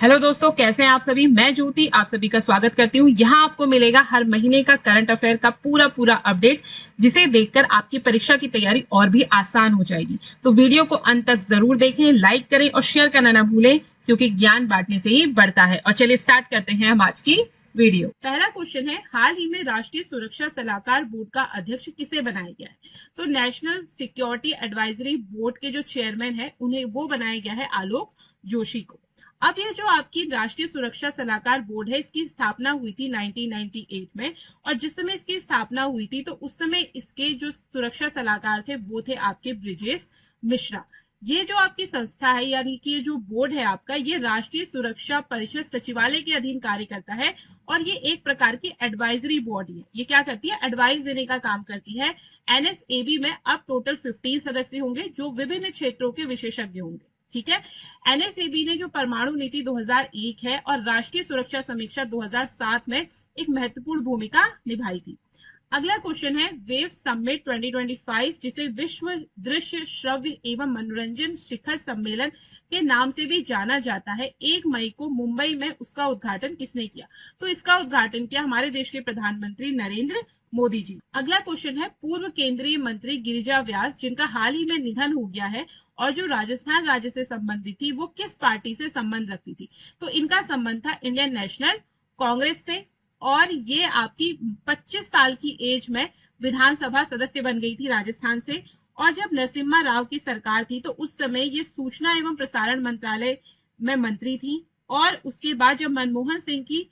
Hello दोस्तों, कैसे हैं आप सभी। मैं ज्योति आप सभी का स्वागत करती हूँ। यहाँ आपको मिलेगा हर महीने का करंट अफेयर का पूरा अपडेट, जिसे देखकर आपकी परीक्षा की तैयारी और भी आसान हो जाएगी। तो वीडियो को अंत तक जरूर देखें, लाइक करें और शेयर करना ना भूलें, क्योंकि ज्ञान बांटने से ही बढ़ता है। और चलिए स्टार्ट करते हैं हम आज की वीडियो। पहला क्वेश्चन है, हाल ही में राष्ट्रीय सुरक्षा सलाहकार बोर्ड का अध्यक्ष किसे बनाया गया है। तो नेशनल सिक्योरिटी एडवाइजरी बोर्ड के जो चेयरमैन है उन्हें वो बनाया गया है आलोक जोशी को। अब ये जो आपकी राष्ट्रीय सुरक्षा सलाहकार बोर्ड है, इसकी स्थापना हुई थी 1998 में। और जिस समय इसकी स्थापना हुई थी तो उस समय इसके जो सुरक्षा सलाहकार थे वो थे आपके ब्रिजेश मिश्रा। ये जो आपकी संस्था है, यानी कि ये जो बोर्ड है आपका, ये राष्ट्रीय सुरक्षा परिषद सचिवालय के अधीन कार्य करता है। और ये एक प्रकार की एडवाइजरी बॉडी है। ये क्या करती है, एडवाइस देने का काम करती है। एनएसएबी में अब टोटल 15 सदस्य होंगे जो विभिन्न क्षेत्रों के विशेषज्ञ होंगे। ठीक है। एनएसएबी ने जो परमाणु नीति 2001 है और राष्ट्रीय सुरक्षा समीक्षा 2007 में एक महत्वपूर्ण भूमिका निभाई थी। अगला क्वेश्चन है, वेव समिट 2025, जिसे विश्व दृश्य श्रव्य एवं मनोरंजन शिखर सम्मेलन के नाम से भी जाना जाता है, 1 मई को मुंबई में उसका उद्घाटन किसने किया। तो इसका उद्घाटन किया हमारे देश के प्रधानमंत्री नरेंद्र मोदी जी। अगला क्वेश्चन है, पूर्व केंद्रीय मंत्री गिरिजा व्यास, जिनका हाल ही में निधन हो गया है और जो राजस्थान राज्य से संबंधित थी, वो किस पार्टी से संबंध रखती थी। तो इनका संबंध था इंडियन नेशनल कांग्रेस से। और ये आपकी 25 साल की एज में विधानसभा सदस्य बन गई थी राजस्थान से। और जब नरसिम्हा राव की सरकार थी तो उस समय ये सूचना एवं प्रसारण मंत्रालय में मंत्री थी। और उसके बाद जब मनमोहन सिंह की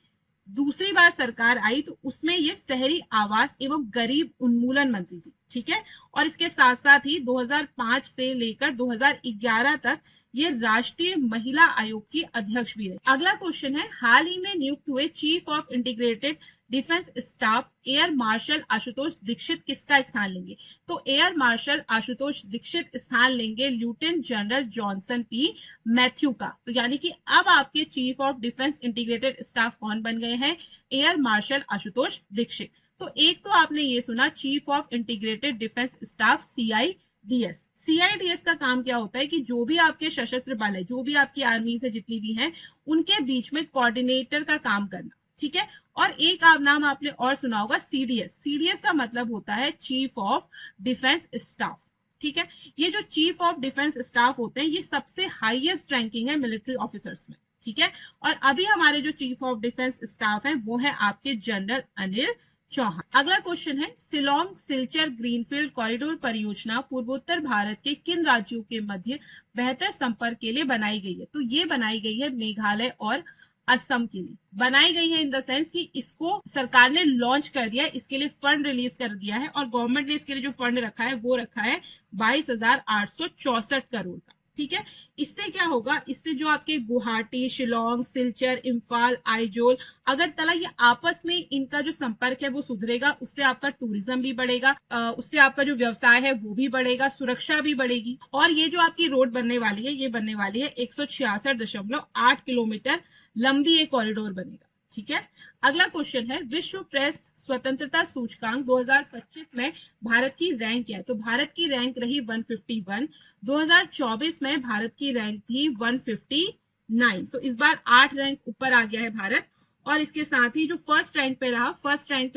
दूसरी बार सरकार आई तो उसमें ये शहरी आवास एवं गरीब उन्मूलन मंत्री थी। ठीक है। और इसके साथ साथ ही 2005 से लेकर 2011 तक ये राष्ट्रीय महिला आयोग की अध्यक्ष भी रही। अगला क्वेश्चन है, हाल ही में नियुक्त हुए chief of integrated defence staff air marshal Ashutosh Dixit किसका स्थान लेंगे। तो एयर मार्शल आशुतोष दीक्षित स्थान लेंगे lieutenant general Johnson P Matthew का। तो यानी कि अब आपके chief of defence integrated staff कौन बन गए हैं, एयर मार्शल आशुतोष दीक्षित। तो एक तो आपने ये सुना chief of integrated defence staff CIDS. CIDS का काम क्या होता है कि जो भी आपके सशस्त्र बल है, जो भी आपकी आर्मी से जितनी भी हैं, उनके बीच में कोऑर्डिनेटर का काम करना। ठीक है। और एक आप नाम आपने और सुना होगा सीडीएस। सीडीएस का मतलब होता है चीफ ऑफ डिफेंस स्टाफ। ठीक है। ये जो चीफ ऑफ डिफेंस स्टाफ होते हैं ये सबसे हाईएस्ट रैंकिंग है मिलिट्री ऑफिसर्स में। ठीक है। और अभी हमारे जो चीफ ऑफ डिफेंस स्टाफ है वो है आपके जनरल अनिल चौहान। अगला क्वेश्चन है, शिलोंग सिलचर ग्रीनफील्ड कॉरिडोर परियोजना पूर्वोत्तर भारत के किन राज्यों के मध्य बेहतर संपर्क के लिए बनाई गई है। तो ये बनाई गई है मेघालय और असम के लिए। बनाई गई है इन द सेंस कि इसको सरकार ने लॉन्च कर दिया है, इसके लिए फंड रिलीज कर दिया है और गवर्नमेंट ने इसके लिए जो फंड रखा है वो रखा है 22,864 करोड़ का। ठीक है। इससे क्या होगा, इससे जो आपके गुवाहाटी, शिलोंग, सिलचर, इम्फाल, आइजोल, अगरतला, ये आपस में इनका जो संपर्क है वो सुधरेगा। उससे आपका टूरिज्म भी बढ़ेगा, उससे आपका जो व्यवसाय है वो भी बढ़ेगा, सुरक्षा भी बढ़ेगी। और ये जो आपकी रोड बनने वाली है, ये बनने वाली है 166.8 किलोमीटर लंबी एक कॉरिडोर बनेगा। ठीक है। अगला क्वेश्चन है, विश्व प्रेस स्वतंत्रता सूचकांक 2025 में भारत की रैंक क्या है। तो भारत की रैंक रही 151। 2024 में भारत की रैंक थी 159। तो इस बार 8 रैंक ऊपर आ गया है भारत। और इसके साथ ही जो फर्स्ट रैंक पे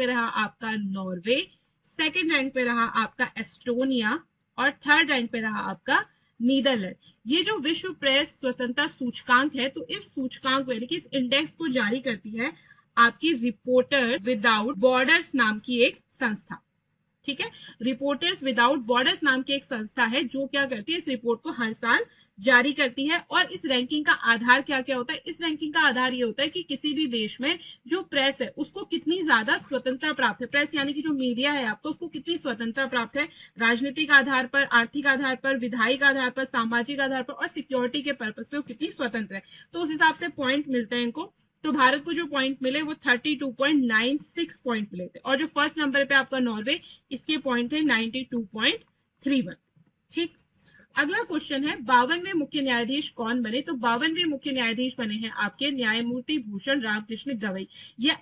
रहा आपका नॉर्वे, सेकंड रैंक पे रहा आपका एस्टोनिया और थर्ड रैंक पे रहा आपका नीदरलैंड। ये जो विश्व प्रेस स्वतंत्रता सूचकांक है, तो इस सूचकांक यानी कि इस इंडेक्स को जारी करती है आपकी रिपोर्टर विदाउट बॉर्डर्स नाम की एक संस्था। ठीक है। रिपोर्टर्स विदाउट बॉर्डर्स नाम की एक संस्था है जो क्या करती है, इस रिपोर्ट को हर साल जारी करती है। और इस रैंकिंग का आधार क्या क्या होता है, इस रैंकिंग का आधार ये होता है कि किसी भी देश में जो प्रेस है उसको कितनी ज्यादा स्वतंत्रता प्राप्त है। प्रेस यानी कि जो मीडिया है आपको, उसको कितनी स्वतंत्रता प्राप्त है, राजनीतिक आधार पर, आर्थिक आधार पर, विधायिक आधार पर, सामाजिक आधार पर और सिक्योरिटी के पर्पज पे वो कितनी स्वतंत्र है। तो उस हिसाब से पॉइंट मिलते हैं इनको। तो भारत को जो पॉइंट मिले वो 32.96 पॉइंट मिले थे। और जो फर्स्ट नंबर पे आपका नॉर्वे, इसके पॉइंट थे 92.31। ठीक। अगला क्वेश्चन है, 52वें मुख्य न्यायाधीश कौन बने। तो 52वें मुख्य न्यायाधीश बने हैं आपके न्यायमूर्ति भूषण रामकृष्ण गवई। ये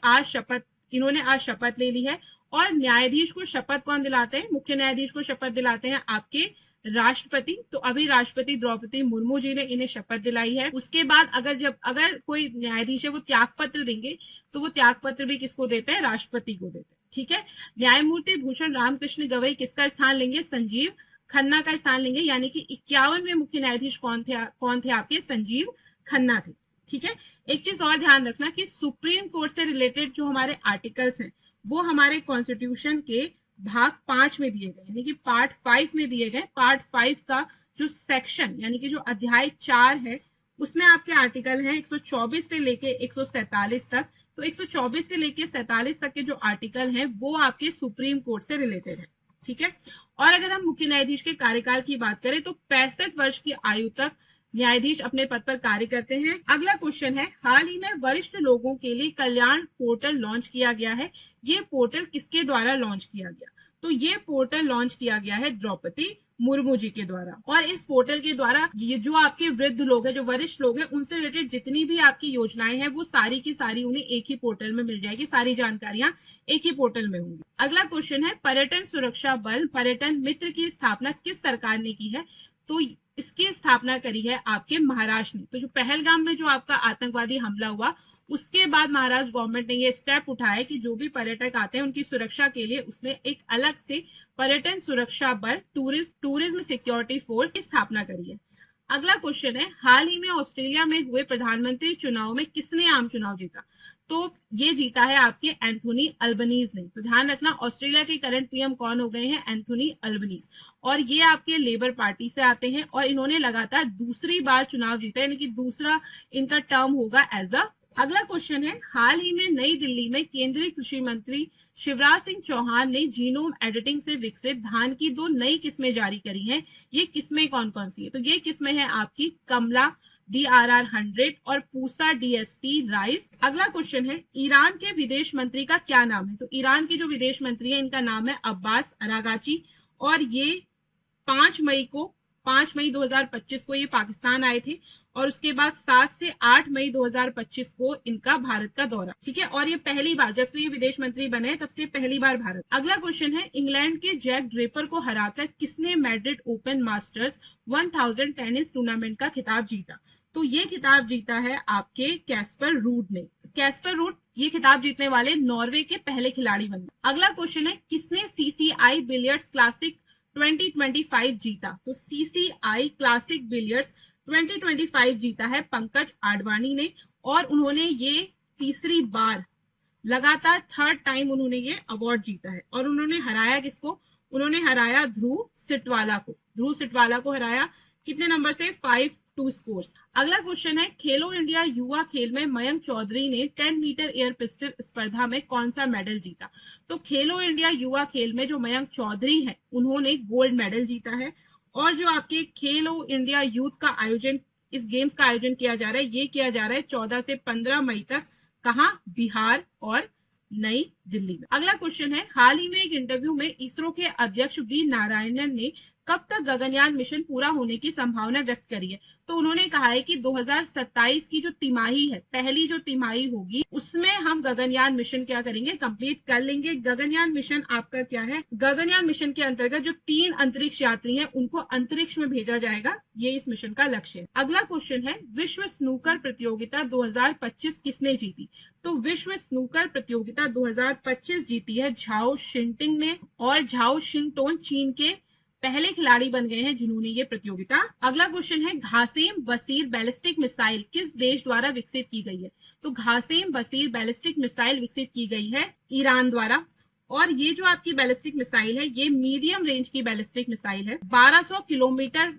इन्होंने आज शपथ ले ली है। और न्यायाधीश को शपथ कौन दिलाते हैं, मुख्य न्यायाधीश को शपथ दिलाते हैं आपके राष्ट्रपति, तो अभी राष्ट्रपति द्रौपदी मुर्मू जी ने इन्हें शपथ दिलाई है। उसके बाद अगर कोई न्यायाधीश है वो त्याग पत्र देंगे तो वो त्याग पत्र भी किसको देते हैं, राष्ट्रपति को देते हैं। ठीक है, न्यायमूर्ति भूषण रामकृष्ण गवई किसका स्थान लेंगे, संजीव खन्ना का स्थान लेंगे, यानी कि 51वें मुख्य न्यायाधीश कौन थे आपके, संजीव खन्ना थे। ठीक है, एक चीज और ध्यान रखना कि सुप्रीम कोर्ट से रिलेटेड जो हमारे आर्टिकल्स हैं वो हमारे कॉन्स्टिट्यूशन के भाग 5 में दिए गए, यानी कि पार्ट 5 में दिए गए। पार्ट 5 का जो सेक्शन यानी कि जो अध्याय 4 है उसमें आपके आर्टिकल हैं 124 से लेके 147 तक। तो 124 से लेके 47 तक के जो आर्टिकल हैं वो आपके सुप्रीम कोर्ट से रिलेटेड है। ठीक है, और अगर हम मुख्य न्यायाधीश के कार्यकाल की बात करें तो 65 वर्ष की आयु तक न्यायाधीश अपने पद पर कार्य करते हैं। अगला क्वेश्चन है, हाल ही में वरिष्ठ लोगों के लिए कल्याण पोर्टल लॉन्च किया गया है, ये पोर्टल किसके द्वारा लॉन्च किया गया, तो ये पोर्टल लॉन्च किया गया है द्रौपदी मुर्मू जी के द्वारा। और इस पोर्टल के द्वारा ये जो आपके वृद्ध लोग हैं, जो वरिष्ठ लोग हैं, उनसे रिलेटेड जितनी भी आपकी योजनाएं हैं वो सारी की सारी उन्हें एक ही पोर्टल में मिल जाएगी, सारी जानकारियां एक ही पोर्टल में होंगी। अगला क्वेश्चन है, पर्यटन सुरक्षा बल पर्यटन मित्र की स्थापना किस सरकार ने की है, तो इसकी स्थापना करी है आपके महाराष्ट्र ने। तो जो पहलगाम में जो आपका आतंकवादी हमला हुआ उसके बाद महाराष्ट्र गवर्नमेंट ने ये स्टेप उठाया कि जो भी पर्यटक आते हैं उनकी सुरक्षा के लिए उसने एक अलग से पर्यटन सुरक्षा बल टूरिज्म सिक्योरिटी फोर्स की स्थापना करी है। अगला क्वेश्चन है, हाल ही में ऑस्ट्रेलिया में हुए प्रधानमंत्री चुनाव में किसने आम चुनाव जीता, तो ये जीता है आपके एंथोनी अल्बनीज ने। तो ध्यान रखना, ऑस्ट्रेलिया के करंट पीएम कौन हो गए हैं, एंथोनी अल्बनीज, और ये आपके लेबर पार्टी से आते हैं और इन्होंने लगातार दूसरी बार चुनाव जीता, यानी कि दूसरा इनका टर्म होगा एज अ। अगला क्वेश्चन है, हाल ही में नई दिल्ली में केंद्रीय कृषि मंत्री शिवराज सिंह चौहान ने जीनोम एडिटिंग से विकसित धान की 2 नई किस्में जारी करी हैं, ये किस्में कौन कौन सी है, तो ये किस्में हैं आपकी कमला DRR 100 और पूसा DST राइस। अगला क्वेश्चन है, ईरान के विदेश मंत्री का क्या नाम है, तो ईरान के जो विदेश मंत्री है इनका नाम है अब्बास अरागाची, और ये 5 मई 2025 को ये पाकिस्तान आए थे, और उसके बाद 7 से 8 मई 2025 को इनका भारत का दौरा। ठीक है, और ये पहली बार, जब से ये विदेश मंत्री बने तब से पहली बार भारत। अगला क्वेश्चन है, इंग्लैंड के जैक ड्रेपर को हराकर किसने Madrid open masters 1000 tennis tournament का खिताब जीता, तो ये खिताब जीता है आपके कैस्पर रूड ने। कैस्पर रूड ये खिताब जीतने वाले नॉर्वे के पहले खिलाड़ी बने। अगला क्वेश्चन है, किसने CCI बिलियर्ड्स क्लासिक 2025 जीता, तो CCI क्लासिक बिलियर्ड्स 2025 जीता है पंकज आडवाणी ने, और उन्होंने ये तीसरी बार लगातार 3rd टाइम उन्होंने ये अवार्ड जीता है। और उन्होंने हराया किसको, उन्होंने हराया ध्रुव सिटवाला को हराया, कितने नंबर से, 5-2 स्कोर्स। अगला क्वेश्चन है, खेलो इंडिया युवा खेल में मयंक चौधरी ने 10 मीटर एयर पिस्टल स्पर्धा में कौन सा मेडल जीता, तो खेलो इंडिया युवा खेल में जो मयंक चौधरी हैं उन्होंने गोल्ड मेडल जीता है। और जो आपके खेलो इंडिया यूथ का आयोजन, इस गेम्स का आयोजन किया जा रहा है, ये किया जा रहा है 14 से 15 मई तक, कहाँ, बिहार और नई दिल्ली में। अगला क्वेश्चन है, हाल ही में एक इंटरव्यू में इसरो के अध्यक्ष वी नारायणन ने कब तक गगनयान मिशन पूरा होने की संभावना व्यक्त करी है, तो उन्होंने कहा है कि 2027 की जो तिमाही है, पहली जो तिमाही होगी उसमें हम गगनयान मिशन क्या करेंगे, कंप्लीट कर लेंगे। गगनयान मिशन आपका क्या है, गगनयान मिशन के अंतर्गत जो 3 अंतरिक्ष यात्री हैं उनको अंतरिक्ष में भेजा जाएगा, ये इस मिशन का लक्ष्य है। अगला क्वेश्चन है, विश्व स्नूकर प्रतियोगिता 2025 किसने जीती, तो विश्व स्नूकर प्रतियोगिता 2025 जीती है झाओ शिंटिंग ने, और झाओ शिंगटोन चीन के पहले खिलाड़ी बन गए हैं जिन्होंने ये प्रतियोगिता। अगला क्वेश्चन है, घासेम बसीर बैलिस्टिक मिसाइल किस देश द्वारा विकसित की गई है, तो घासेम बसीर बैलिस्टिक मिसाइल विकसित की गई है ईरान द्वारा। और ये जो आपकी बैलिस्टिक मिसाइल है ये मीडियम रेंज की बैलिस्टिक मिसाइल है, 1200 किलोमीटर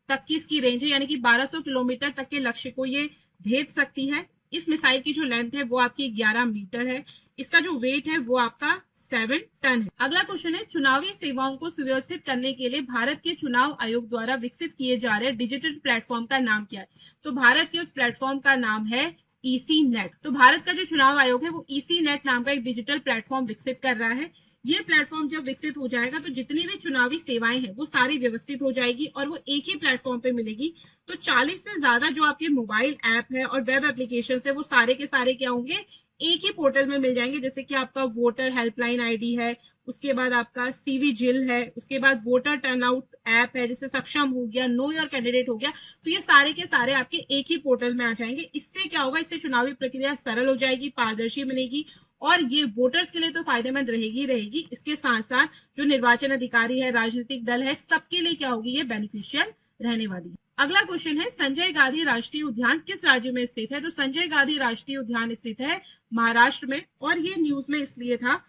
तक की इसकी रेंज है, यानी कि 1200 किलोमीटर तक के लक्ष्य को ये भेद सकती है। इस मिसाइल की जो लेंथ है वो आपकी 11 मीटर है, इसका जो वेट है वो आपका 7 टन है। अगला क्वेश्चन है, चुनावी सेवाओं को सुव्यवस्थित करने के लिए भारत के चुनाव आयोग द्वारा विकसित किए जा रहे डिजिटल प्लेटफॉर्म का नाम क्या है, तो भारत के उस प्लेटफॉर्म का नाम है EC-NET। तो भारत का जो चुनाव आयोग है वो EC-NET नाम का एक डिजिटल प्लेटफॉर्म विकसित कर रहा है। ये प्लेटफॉर्म जब विकसित हो जाएगा तो जितनी भी चुनावी सेवाएं हैं वो सारी व्यवस्थित हो जाएगी और वो एक ही प्लेटफॉर्म पे मिलेगी। तो 40 से ज्यादा जो आपके मोबाइल ऐप है और वेब एप्लीकेशन है वो सारे के सारे क्या होंगे, एक ही पोर्टल में मिल जाएंगे, जैसे कि आपका वोटर हेल्पलाइन आईडी है, उसके बाद आपका सीवी जिल है, उसके बाद वोटर टर्नआउट ऐप है, जैसे सक्षम हो गया, नो योर कैंडिडेट हो गया। तो ये सारे के सारे आपके एक ही पोर्टल में आ जाएंगे। इससे क्या होगा, इससे चुनावी प्रक्रिया सरल हो जाएगी, पारदर्शी बनेगी, और ये वोटर्स के लिए तो फायदेमंद रहेगी रहेगी। इसके साथ साथ जो निर्वाचन अधिकारी है, राजनीतिक दल है, सबके लिए क्या होगी, ये बेनिफिशियल रहने वाली है। अगला क्वेश्चन है, संजय गांधी राष्ट्रीय उद्यान किस राज्य में स्थित है? तो संजय गांधी राष्ट्रीय उद्यान स्थित है महाराष्ट्र में। और ये न्यूज में इसलिए था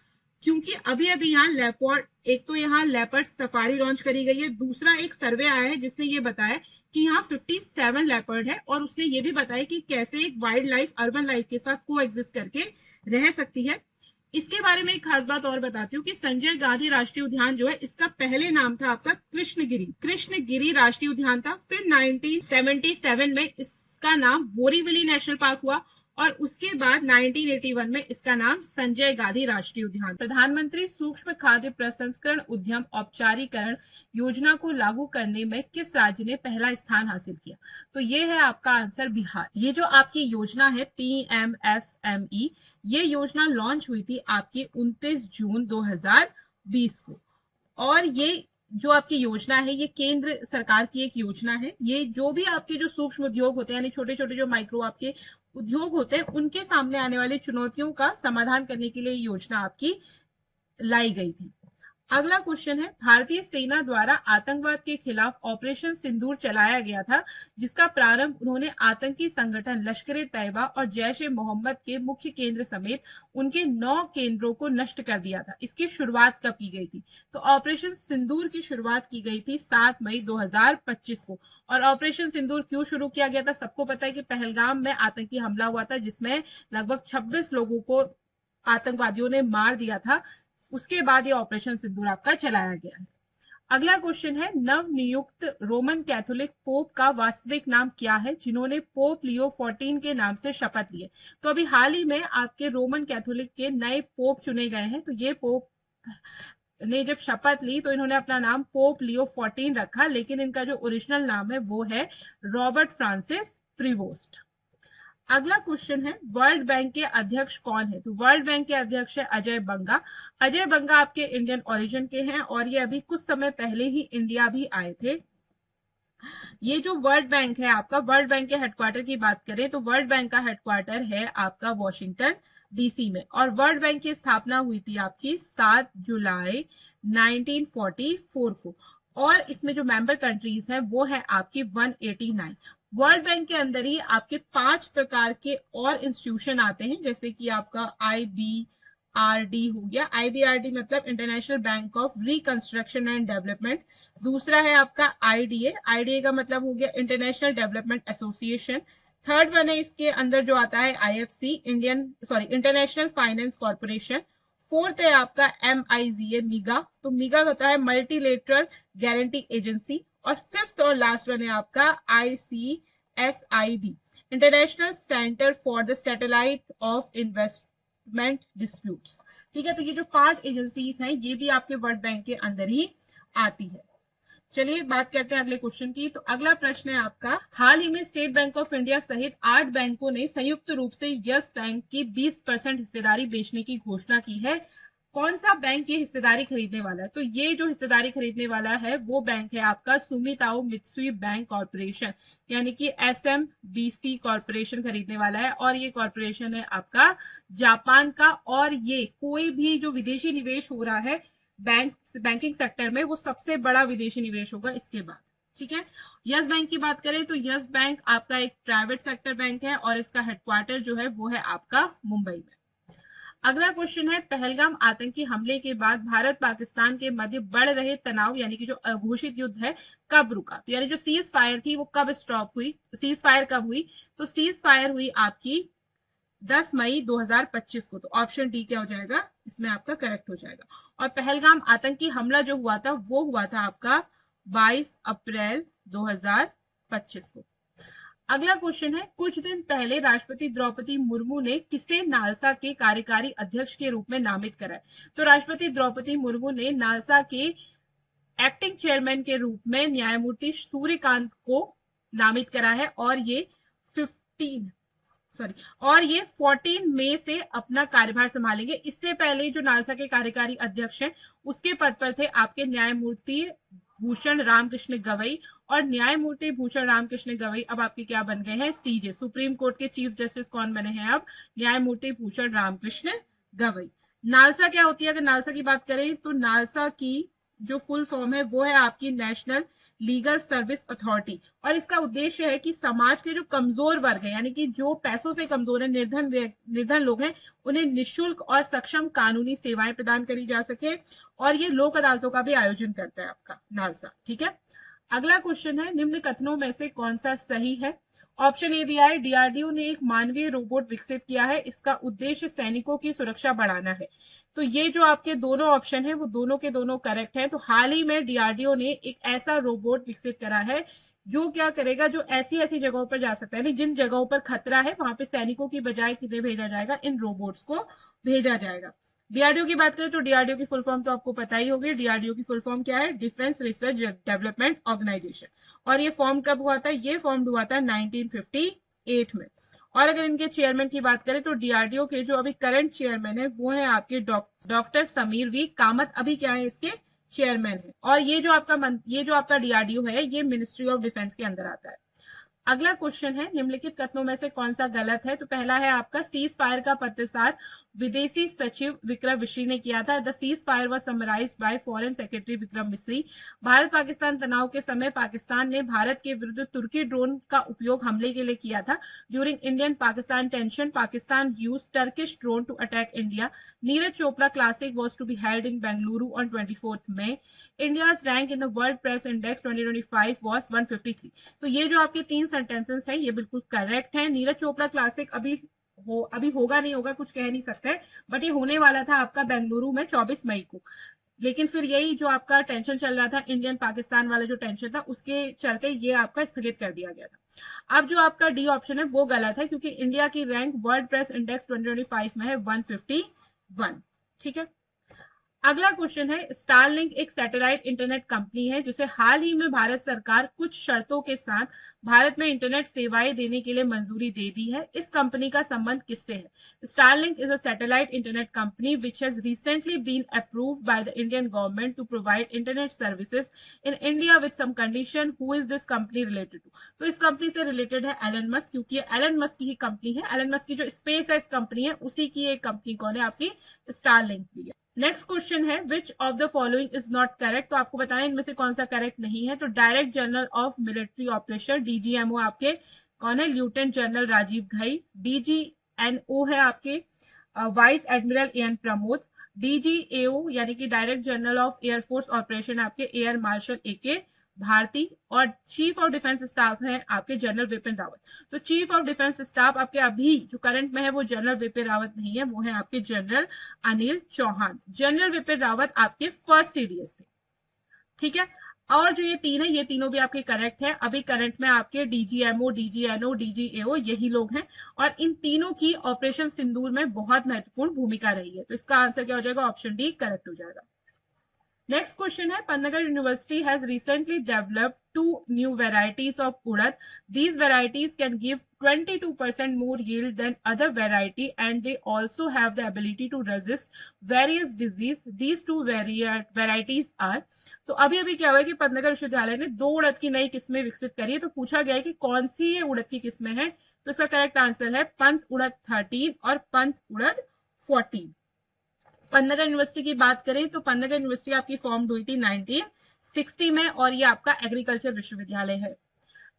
क्योंकि अभी अभी यहाँ लेपर्ड, एक तो यहाँ लेपर्ड सफारी लॉन्च करी गई है, दूसरा एक सर्वे आया है जिसने ये बताया कि यहाँ 57 लेपर्ड है, और उसने ये भी बताया कि कैसे एक वाइल्ड लाइफ अर्बन लाइफ के साथ को एग्जिस्ट करके रह सकती है। इसके बारे में एक खास बात और बताती हूँ कि संजय गांधी राष्ट्रीय उद्यान जो है, इसका पहले नाम था आपका कृष्णगिरी राष्ट्रीय उद्यान था। फिर 1977 में इसका नाम बोरीवली नेशनल पार्क हुआ, और उसके बाद 1981 में इसका नाम संजय गांधी राष्ट्रीय उद्यान। प्रधानमंत्री सूक्ष्म खाद्य प्रसंस्करण उद्यम औपचारीकरण योजना को लागू करने में किस राज्य ने पहला स्थान हासिल किया? तो ये है आपका आंसर, बिहार। ये जो आपकी योजना है PMFME, ये योजना लॉन्च हुई थी आपकी 29 जून 2020 को, और ये जो आपकी योजना है, ये केंद्र सरकार की एक योजना है। ये जो भी आपके जो सूक्ष्म उद्योग होते हैं, यानी छोटे छोटे जो माइक्रो आपके उद्योग होते हैं, उनके सामने आने वाली चुनौतियों का समाधान करने के लिए योजना आपकी लाई गई थी। अगला क्वेश्चन है, भारतीय सेना द्वारा आतंकवाद के खिलाफ ऑपरेशन सिंदूर चलाया गया था, जिसका प्रारंभ उन्होंने आतंकी संगठन लश्कर तैयबा और जैश ए मोहम्मद के मुख्य केंद्र समेत उनके 9 केंद्रों को नष्ट कर दिया था। इसकी शुरुआत कब की गई थी? तो ऑपरेशन सिंदूर की शुरुआत की गई थी 7 मई 2025 को। और ऑपरेशन सिंदूर क्यों शुरू किया गया था? सबको पता है कि पहलगाम में आतंकी हमला हुआ था, जिसमें लगभग 26 लोगों को आतंकवादियों ने मार दिया था। उसके बाद ये ऑपरेशन सिंदूर आपका चलाया गया है। अगला क्वेश्चन है, नव नियुक्त रोमन कैथोलिक पोप का वास्तविक नाम क्या है, जिन्होंने पोप लियो 14 के नाम से शपथ लिए? तो अभी हाल ही में आपके रोमन कैथोलिक के नए पोप चुने गए हैं। तो ये पोप ने जब शपथ ली तो इन्होंने अपना नाम पोप लियो 14 रखा, लेकिन इनका जो ओरिजिनल नाम है वो है रॉबर्ट फ्रांसिस प्रीवोस्ट। अगला क्वेश्चन है, वर्ल्ड बैंक के अध्यक्ष कौन है? तो वर्ल्ड बैंक के अध्यक्ष है अजय बंगा। अजय बंगा आपके इंडियन ओरिजिन के हैं, और ये अभी कुछ समय पहले ही इंडिया भी आए थे। ये जो वर्ल्ड बैंक है आपका, वर्ल्ड बैंक के हेडक्वार्टर की बात करें तो वर्ल्ड बैंक का हेडक्वार्टर है आपका वॉशिंगटन DC में, और वर्ल्ड बैंक की स्थापना हुई थी आपकी 7 जुलाई 1944 को, और इसमें जो मेंबर कंट्रीज हैं वो है आपकी 189। वर्ल्ड बैंक के अंदर ही आपके 5 प्रकार के और इंस्टीट्यूशन आते हैं, जैसे कि आपका IBRD हो गया। IBRD मतलब international bank of reconstruction and development. दूसरा है आपका IDA का मतलब हो गया international development association. Third one है इसके अंदर जो आता है IFC, international finance corporation. Fourth है आपका MIGA, मिगा। तो मिगा होता है मल्टीलेटरल गारंटी एजेंसी। और फिफ्थ और लास्ट वन है आपका ICSID, international centre for the satellite of investment disputes. ठीक है, तो ये जो 5 एजेंसीज हैं ये भी आपके वर्ल्ड बैंक के अंदर ही आती है। चलिए बात करते हैं अगले क्वेश्चन की। तो अगला प्रश्न है आपका, हाल ही में स्टेट बैंक ऑफ इंडिया सहित 8 बैंकों ने संयुक्त रूप से यस बैंक की 20% हिस्सेदारी बेचने की घोषणा की है। कौन सा बैंक ये हिस्सेदारी खरीदने वाला है? तो ये जो हिस्सेदारी खरीदने वाला है वो बैंक है आपका सुमिताओ मित्सुई बैंक कॉर्पोरेशन, यानी कि SMBC कॉर्पोरेशन खरीदने वाला है। और ये कॉर्पोरेशन है आपका जापान का, और ये कोई भी जो विदेशी निवेश हो रहा है बैंकिंग सेक्टर में, वो सबसे बड़ा विदेशी निवेश होगा इसके बाद। ठीक है, यस बैंक की बात करें तो यस बैंक आपका एक प्राइवेट सेक्टर बैंक है, और इसका हेडक्वार्टर जो है वो है आपका मुंबई में। अगला क्वेश्चन है, पहलगाम आतंकी हमले के बाद भारत पाकिस्तान के मध्य बढ़ रहे तनाव यानी कि जो अघोषित युद्ध है कब रुका? तो यानी जो सीज फायर थी वो कब स्टॉप हुई, सीज फायर कब हुई? तो सीज फायर हुई आपकी 10 मई 2025 को। तो ऑप्शन डी क्या हो जाएगा, इसमें आपका करेक्ट हो जाएगा। और पहलगाम आतंकी हमला जो हुआ था वो हुआ था आपका 22 अप्रैल 2025 को। अगला क्वेश्चन है, कुछ दिन पहले राष्ट्रपति द्रौपदी मुर्मू ने किसे नालसा के कार्यकारी अध्यक्ष के रूप में नामित करा है? तो राष्ट्रपति द्रौपदी मुर्मू ने नालसा के एक्टिंग चेयरमैन के रूप में न्यायमूर्ति सूर्यकांत को नामित करा है, और ये 15 सॉरी, और ये 14 मई से अपना कार्यभार संभालेंगे। इससे पहले जो नालसा के कार्यकारी अध्यक्ष हैं उसके पद पर थे आपके न्यायमूर्ति भूषण रामकृष्ण गवई, और न्यायमूर्ति भूषण रामकृष्ण गवई अब आपके क्या बन गए हैं, सीजे, सुप्रीम कोर्ट के चीफ जस्टिस कौन बने हैं अब, न्यायमूर्ति भूषण रामकृष्ण गवई। नालसा क्या होती है, अगर नालसा की बात करें तो नालसा की जो फुल फॉर्म है वो है आपकी नेशनल लीगल सर्विस अथॉरिटी, और इसका उद्देश्य है कि समाज के जो कमजोर वर्ग है, यानी कि जो पैसों से कमजोर है, निर्धन लोग हैं, उन्हें निःशुल्क और सक्षम कानूनी सेवाएं प्रदान करी जा सके, और ये लोक अदालतों का भी आयोजन करता है आपका नालसा। ठीक है, अगला क्वेश्चन है, निम्न कथनों में से कौन सा सही है। ऑप्शन ए दिया है, डीआरडीओ ने एक मानवीय रोबोट विकसित किया है, इसका उद्देश्य सैनिकों की सुरक्षा बढ़ाना है। तो ये जो आपके दोनों ऑप्शन है वो दोनों के दोनों करेक्ट है। तो हाल ही में डीआरडीओ ने एक ऐसा रोबोट विकसित करा है जो क्या करेगा, जो ऐसी ऐसी जगहों पर जा सकता है, यानी जिन जगहों पर खतरा है वहां पे सैनिकों की बजाय किन्हें भेजा जाएगा, इन रोबोट्स को भेजा जाएगा। डीआरडीओ की बात करें तो डीआरडीओ की फुल फॉर्म तो आपको पता ही होगी। डीआरडीओ की फुल फॉर्म क्या है, डिफेंस रिसर्च डेवलपमेंट ऑर्गेनाइजेशन, और ये फॉर्म कब हुआ था, ये फॉर्म हुआ था 1958 में। और अगर इनके चेयरमैन की बात करें तो डीआरडीओ के जो अभी करंट चेयरमैन है वो है आपके डॉक्टर समीर वी कामत, अभी क्या है इसके चेयरमैन है। और ये जो आपका डीआरडीओ है ये मिनिस्ट्री ऑफ डिफेंस के अंदर आता है। अगला क्वेश्चन है, निम्नलिखित कथनों में से कौन सा गलत है। तो पहला है आपका, सीज फायर का पत्रसार विदेशी सचिव विक्रम मिश्री ने किया था। The cease fire was summarised bye foreign secretary Vikram मिश्री। भारत पाकिस्तान तनाव के समय पाकिस्तान ने भारत के विरुद्ध तुर्की ड्रोन का उपयोग हमले के लिए किया था। During Indian Pakistan tension Pakistan used Turkish drone to attack India. Neeraj Chopra classic was to be held in Bengaluru on 24 May. India's rank in the world press index 2025 was 153। तो ये जो आपके तीन सेंटेंसेस हैं ये बिल्कुल करेक्ट है। नीरज चोपड़ा क्लासिक अभी होगा नहीं होगा कुछ कह नहीं सकते, बट ये होने वाला था आपका बेंगलुरु में 24 मई को, लेकिन फिर यही जो आपका टेंशन चल रहा था, इंडियन पाकिस्तान वाला जो टेंशन था, उसके चलते ये आपका स्थगित कर दिया गया था। अब जो आपका डी ऑप्शन है वो गलत है, क्योंकि इंडिया की रैंक वर्ल्ड प्रेस इंडेक्स 2025 में है 151। ठीक है, अगला क्वेश्चन है, स्टारलिंक एक सैटेलाइट इंटरनेट कंपनी है जिसे हाल ही में भारत सरकार कुछ शर्तों के साथ भारत में इंटरनेट सेवाएं देने के लिए मंजूरी दे दी है। इस कंपनी का संबंध किससे है। Starlink is a satellite internet company which has recently been approved by the Indian government to provide internet services in India with some condition. Who is this company related to. तो इस company से related है Elon Musk, क्योंकि Elon Musk की ही company है। Elon Musk की जो स्पेस एक्स कंपनी है उसी की एक कंपनी कौन है, आपकी स्टारलिंक भी है। नेक्स्ट क्वेश्चन है, which of the following is not correct. तो आपको बताना है इनमें से कौन सा करेक्ट नहीं है। तो director general of military operation DGMO आपके कौन है, लेफ्टिनेंट जनरल राजीव घई। डीजीएनओ है आपके vice admiral N Pramod. DGAO यानी कि director general of air force operation आपके एयर मार्शल ए.के. भारती। और चीफ ऑफ डिफेंस स्टाफ है आपके जनरल विपिन रावत। तो चीफ ऑफ डिफेंस स्टाफ आपके अभी जो करंट में है वो जनरल विपिन रावत नहीं है, वो है आपके जनरल अनिल चौहान। जनरल विपिन रावत आपके फर्स्ट सीडीएस थे। ठीक है, और जो ये तीन है ये तीनों भी आपके करेक्ट है। अभी करंट में आपके डीजीएमओ, डीजीएनओ, डीजीएओ यही लोग हैं, और इन तीनों की ऑपरेशन सिंदूर में बहुत महत्वपूर्ण भूमिका रही है। तो इसका आंसर क्या हो जाएगा, ऑप्शन डी करेक्ट हो जाएगा। नेक्स्ट क्वेश्चन है, Pantnagar university has recently developed 2 new varieties of urad. These varieties can give 22% more yield than other variety, and they also have the ability to resist various disease. These two varieties are. तो अभी अभी क्या हुआ है कि पन्नागर विश्वविद्यालय ने 2 उड़द की नई किस्में विकसित करी है। तो पूछा गया है कि कौन सी ये उड़द की किस्में हैं। तो इसका करेक्ट आंसर है पंत उड़द 13 और पंत उड़द 14। पन्नागर यूनिवर्सिटी की बात करें तो पन्नागर यूनिवर्सिटी आपकी फॉर्म हुई थी 1960 में, और ये आपका एग्रीकल्चर विश्वविद्यालय है।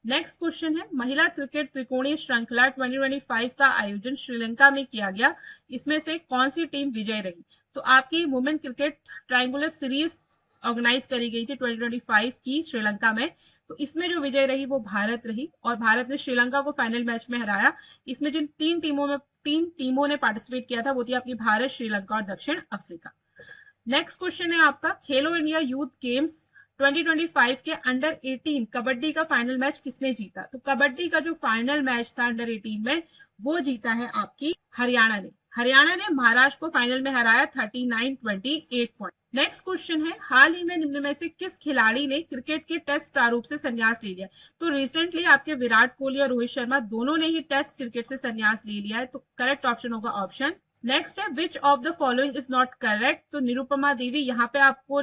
नेक्स्ट क्वेश्चन है, महिला क्रिकेट त्रिकोणीय श्रृंखला 2025 का आयोजन श्रीलंका में किया गया, इसमें से कौन सी टीम विजय रही। तो आपकी women cricket triangular series organise करी गई थी 2025 की श्रीलंका में। तो इसमें जो विजय रही वो भारत रही, और भारत ने श्रीलंका को फाइनल मैच में हराया। इसमें जिन तीन टीमों ने पार्टिसिपेट किया था वो थी आपकी भारत, श्रीलंका और दक्षिण अफ्रीका। नेक्स्ट क्वेश्चन है आपका, खेलो इंडिया यूथ गेम्स 2025 के अंडर 18 कबड्डी का फाइनल मैच किसने जीता। तो कबड्डी का जो फाइनल मैच था अंडर 18 में वो जीता है आपकी हरियाणा ने। हरियाणा ने महाराष्ट्र को फाइनल में हराया 39-28 पॉइंट। नेक्स्ट क्वेश्चन है, हाल ही में निम्न में से किस खिलाड़ी ने क्रिकेट के टेस्ट प्रारूप से संन्यास ले लिया? तो रिसेंटली आपके विराट कोहली और रोहित शर्मा दोनों ने ही टेस्ट क्रिकेट से संन्यास ले लिया है, तो करेक्ट ऑप्शन होगा ऑप्शन। नेक्स्ट है, which of the following is not correct? तो निरुपमा देवी, यहाँ पे आपको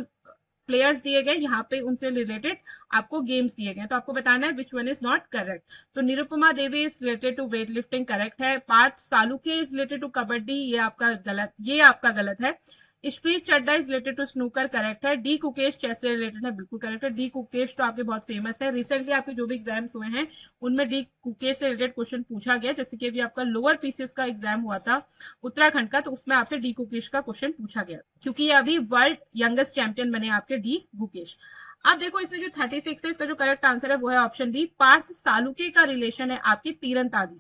प्लेयर्स दिए गए, यहाँ पे उनसे रिलेटेड आपको गेम्स दिए गए, तो आपको बताना है which one is not correct. तो Nirupama Devi is related to weightlifting, correct है। Parth Salunkhe is related to kabaddi, ये आपका गलत है। Ishpreet Chadha is related to snooker, correct है। डी कुकेश चेस से रिलेटेड है, बिल्कुल करेक्ट है। डी कुकेश तो आपके बहुत फेमस है, रिसेंटली आपके जो भी एग्जाम्स हुए हैं उनमें डी कुकेश से रिलेटेड क्वेश्चन पूछा गया, जैसे कि अभी आपका लोअर पीसीएस का एग्जाम हुआ था उत्तराखंड का, तो उसमें आपसे डी कुकेश का क्वेश्चन पूछा गया, क्योंकि ये अभी वर्ल्ड यंगेस्ट चैंपियन बने आपके डी कुकेश। अब देखो इसमें जो 36 है, इसका जो करेक्ट आंसर है वो है ऑप्शन डी, पार्थ सालुके का रिलेशन है आपकी तीरंदाजी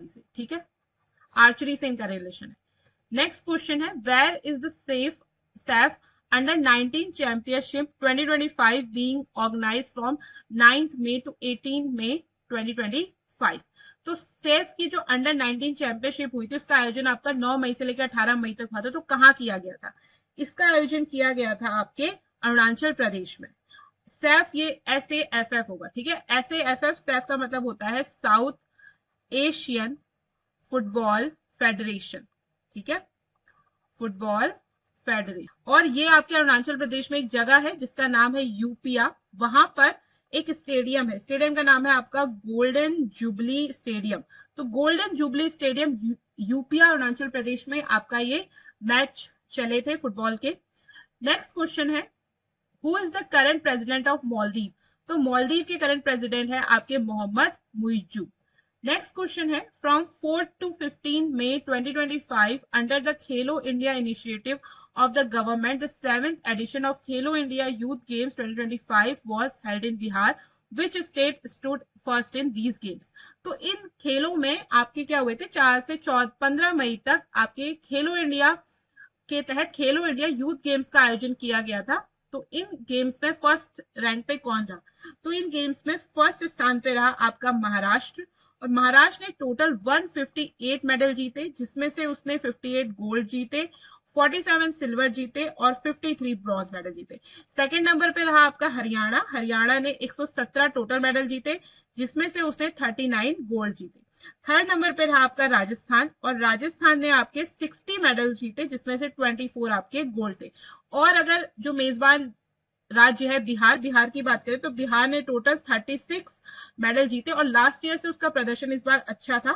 से, ठीक है, आर्चरी से इनका रिलेशन है। नेक्स्ट क्वेश्चन है, where is the SAFF under 19 championship 2025 being organised from 9th May to 18 May 2025? तो सैफ की जो अंडर 19 चैंपियनशिप हुई थी उसका आयोजन आपका 9 मई से लेकर 18 मई तक हुआ था, तो कहाँ किया गया था? इसका आयोजन किया गया था आपके अरुणाचल प्रदेश में। सैफ ये SAFF होगा, ठीक है, SAFF, सैफ का मतलब होता है साउथ एशियन फुटबॉल फेडरेशन, ठीक है, फुटबॉल फेडरेशन। और ये आपके अरुणाचल प्रदेश में एक जगह है जिसका नाम है यूपिया, वहां पर एक स्टेडियम है, स्टेडियम का नाम है आपका गोल्डन जुबली स्टेडियम। तो golden jubilee stadium Yupia Arunachal Pradesh में आपका ये मैच चले थे फुटबॉल के। नेक्स्ट क्वेश्चन है, who is the current president of Maldives? तो मालदीव के करंट प्रेसिडेंट है आपके मोहम्मद मुइज्जू। नेक्स्ट क्वेश्चन है, from 4 to 15 May 2025 under the Khelo India initiative of the government the 7th edition of Khelo India youth games 2025 was held in Bihar, which state stood first in these games? तो इन खेलों में आपके क्या हुए थे, 4 से 15 मई तक आपके खेलो इंडिया के तहत खेलो इंडिया यूथ गेम्स का आयोजन किया गया था। तो इन गेम्स में फर्स्ट रैंक पे कौन रहा? तो इन गेम्स में फर्स्ट स्थान पे रहा आपका महाराष्ट्र, और महाराष्ट्र ने टोटल 158 मेडल जीते, जिसमें से उसने 58 गोल्ड जीते, 47 सिल्वर जीते और 53 ब्रॉन्ज मेडल जीते। सेकंड नंबर पे रहा आपका हरियाणा ने 117 टोटल मेडल जीते, जिसमें से उसने 39 गोल्ड जीते। थर्ड नंबर पे रहा आपका राजस्थान, और राजस्थान ने आपके 60 मेडल जीते, जिसमें से 24 आपके गोल्ड थे। और अगर जो मेजबान राज्य है बिहार की बात करें तो बिहार ने टोटल 36 मेडल जीते, और लास्ट ईयर से उसका प्रदर्शन इस बार अच्छा था,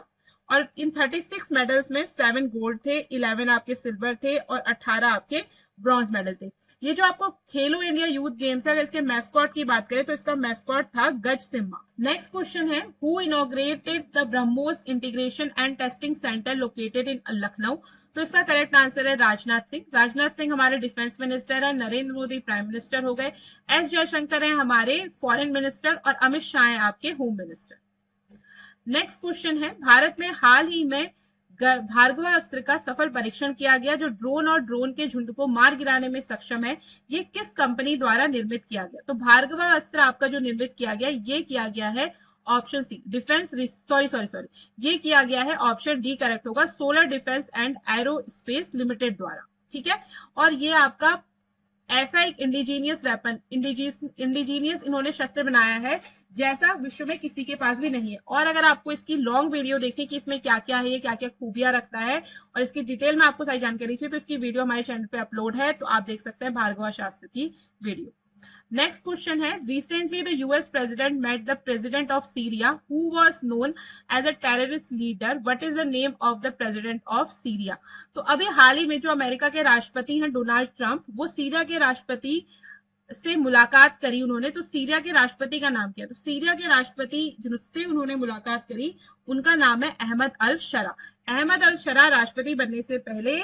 और इन 36 मेडल्स में 7 गोल्ड थे, 11 आपके सिल्वर थे और 18 आपके ब्रॉन्ज मेडल थे। ये जो आपको खेलो इंडिया यूथ गेम्स है, अगर इसके मैस्कॉट की बात करें तो इसका मैस्कॉट था गज सिम्हा। नेक्स्ट क्वेश्चन है, who inaugurated the BrahMos integration and testing centre located in Lucknow? तो इसका करेक्ट आंसर है राजनाथ सिंह। राजनाथ सिंह हमारे डिफेंस मिनिस्टर है, नरेंद्र मोदी प्राइम मिनिस्टर हो गए, एस जयशंकर है हमारे फॉरेन मिनिस्टर, और अमित शाह है आपके होम मिनिस्टर। नेक्स्ट क्वेश्चन है, भारत में हाल ही में भार्गवास्त्र का सफल परीक्षण किया गया, जो ड्रोन और ड्रोन के झुंड को मार गिराने में सक्षम है, ये किस कंपनी द्वारा निर्मित किया गया? तो भार्गवास्त्र आपका जो निर्मित किया गया, ये किया गया है ऑप्शन सी डिफेंस सॉरी ये किया गया है ऑप्शन डी करेक्ट होगा, solar defence and aerospace limited द्वारा, ठीक है। और ये आपका ऐसा एक इंडिजीनियस वेपन, इंडिजीनियस इन्होंने शस्त्र बनाया है जैसा विश्व में किसी के पास भी नहीं है। और अगर आपको इसकी लॉन्ग वीडियो देखनी कि इसमें क्या क्या है, ये क्या क्या खूबियां रखता है और इसकी डिटेल में आपको सारी जानकारी चाहिए, तो इसकी वीडियो हमारे चैनल पे अपलोड है, तो आप देख सकते हैं भार्गवास्त्र की वीडियो। नेक्स्ट क्वेश्चन है, recently the US president met the president of Syria who was known as a terrorist leader, what is the name of the president of Syria? तो अभी हाल ही में जो अमेरिका के राष्ट्रपति हैं डोनाल्ड ट्रंप, वो Syria के राष्ट्रपति से मुलाकात करी उन्होंने, तो सीरिया के राष्ट्रपति का नाम क्या? तो सीरिया के राष्ट्रपति जिनसे उन्होंने मुलाकात करी उनका नाम है अहमद अल शरा। अहमद अल शरा राष्ट्रपति बनने से पहले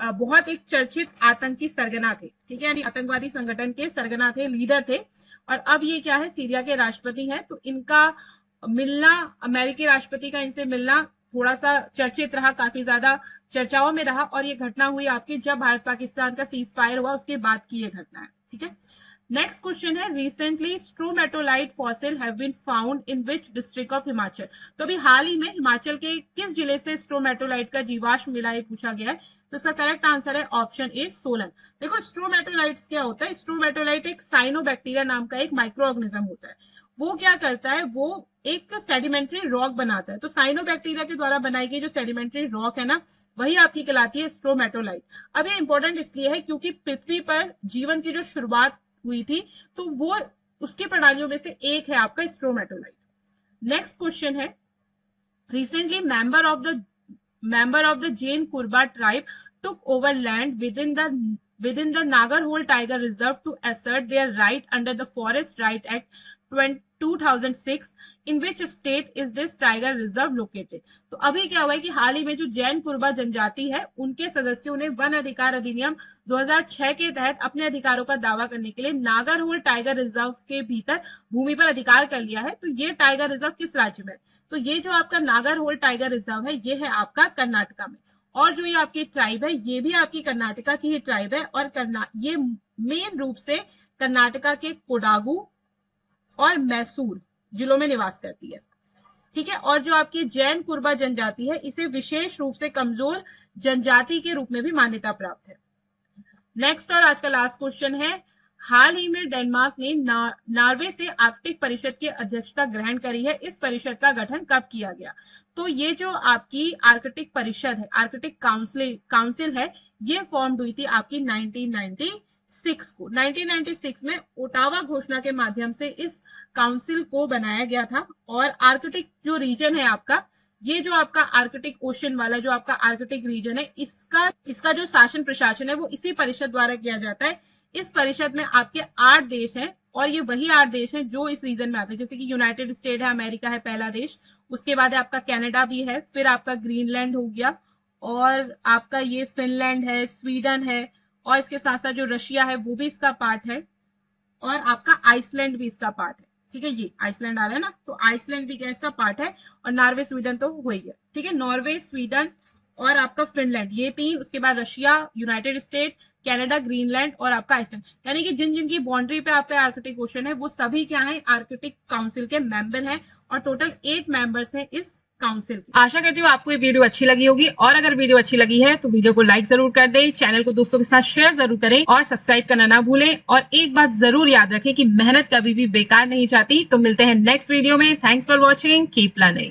बहुत एक चर्चित आतंकी सरगना थे, ठीक है, यानी आतंकवादी संगठन के सरगना थे, लीडर थे, और अब ये क्या है, सीरिया के राष्ट्रपति हैं। तो इनका मिलना, अमेरिकी राष्ट्रपति का इनसे मिलना थोड़ा सा चर्चित रहा, काफी ज्यादा चर्चाओं में रहा, और ये घटना हुई आपकी जब भारत पाकिस्तान का सीज फायर हुआ उसके बाद की ये घटना है, ठीक है। नेक्स्ट क्वेश्चन है, recently stromatolite fossil have been found in which district of Himachal. तो अभी हाल ही में हिमाचल के किस जिले से स्ट्रोमेटोलाइट का जीवाश्म मिला है पूछा गया है। तो इसका करेक्ट आंसर है ऑप्शन ए सोलन। देखो स्ट्रोमेटोलाइट्स क्या होता है, स्ट्रोमेटोलाइट एक साइनोबैक्टीरिया नाम का एक माइक्रो ऑर्गेनिज्म होता है। वो क्या करता है, वो एक सेडिमेंट्री रॉक बनाता है। तो साइनोबैक्टीरिया के द्वारा बनाई गई जो सेडिमेंट्री रॉक है ना, वही आपकी कहलाती है स्ट्रोमेटोलाइट। अब ये इंपॉर्टेंट इसलिए है क्योंकि पृथ्वी पर जीवन की जो शुरुआत हुई थी, तो वो उसकी प्रणालियों में से एक है आपका स्ट्रोमेटोलाइट। नेक्स्ट क्वेश्चन है, recently member of the Jain Kurba tribe took over land within the Nagarhole Tiger Reserve to assert their right under the Forest Right Act 2006. In which state is this tiger reserve located? तो अभी क्या हुआ है कि हाल ही में जो जैन कुर्बा जनजाति है, उनके सदस्यों ने वन अधिकार अधिनियम 2006 के तहत अपने अधिकारों का दावा करने के लिए नागरहोल टाइगर रिजर्व के भीतर भूमि पर अधिकार कर लिया है। तो ये टाइगर रिजर्व किस राज्य में है? तो ये जो आपका नागरहोल टाइगर रिजर्व है, ये है आपका कर्नाटका में। और जो ये आपकी ट्राइब है, ये भी आपकी कर्नाटका की ही ट्राइब है। और ये मेन रूप से कर्नाटका के कोडागु और मैसूर जिलों में निवास करती है। ठीक है। और जो आपकी जैन कुर्बा जनजाति है, इसे विशेष रूप से कमजोर जनजाति के रूप में भी मान्यता प्राप्त है। नेक्स्ट और आज का लास्ट क्वेश्चन है, हाल ही में डेनमार्क ने नॉर्वे से आर्कटिक परिषद की अध्यक्षता ग्रहण करी है। इस परिषद का गठन कब किया गया? तो ये जो आपकी आर्कटिक परिषद है, आर्कटिक काउंसिल है, ये फॉर्म हुई थी आपकी 1996 को। 1996 में ओटावा घोषणा के माध्यम से इस काउंसिल को बनाया गया था। और आर्कटिक जो रीजन है आपका, ये जो आपका आर्कटिक ओशन वाला जो आपका आर्कटिक रीजन है, इसका जो शासन प्रशासन है वो इसी परिषद द्वारा किया जाता है। इस परिषद में आपके 8 देश हैं और ये वही 8 देश हैं जो इस रीजन में आते हैं। जैसे कि यूनाइटेड स्टेट है, अमेरिका है पहला देश, उसके बाद आपका कनाडा भी है, फिर आपका ग्रीनलैंड हो गया, और आपका ये फिनलैंड है, स्वीडन है, और इसके साथ साथ जो रशिया है वो भी इसका पार्ट है, और आपका आइसलैंड भी इसका पार्ट है। ठीक है, ये आइसलैंड आ रहा है ना, तो आइसलैंड भी क्या इसका पार्ट है। और नॉर्वे स्वीडन तो हो ही गया। ठीक है, नॉर्वे, स्वीडन और आपका फिनलैंड, ये 3। उसके बाद Russia, United state, Canada, Greenland और आपका आइसलैंड। यानी कि जिन जिनकी बाउंड्री पे आपका आर्कटिक ओशन है, वो सभी क्या है, आर्कटिक काउंसिल के मेंबर हैं। और टोटल 8 मेंबर्स हैं इस काउंसिल की। आशा करती हूँ आपको ये वीडियो अच्छी लगी होगी, और अगर वीडियो अच्छी लगी है तो वीडियो को लाइक जरूर कर दें, चैनल को दोस्तों के साथ शेयर जरूर करें और सब्सक्राइब करना ना भूलें। और एक बात जरूर याद रखें कि मेहनत कभी भी बेकार नहीं जाती। तो मिलते हैं नेक्स्ट वीडियो में। Thanks for watching, keep learning.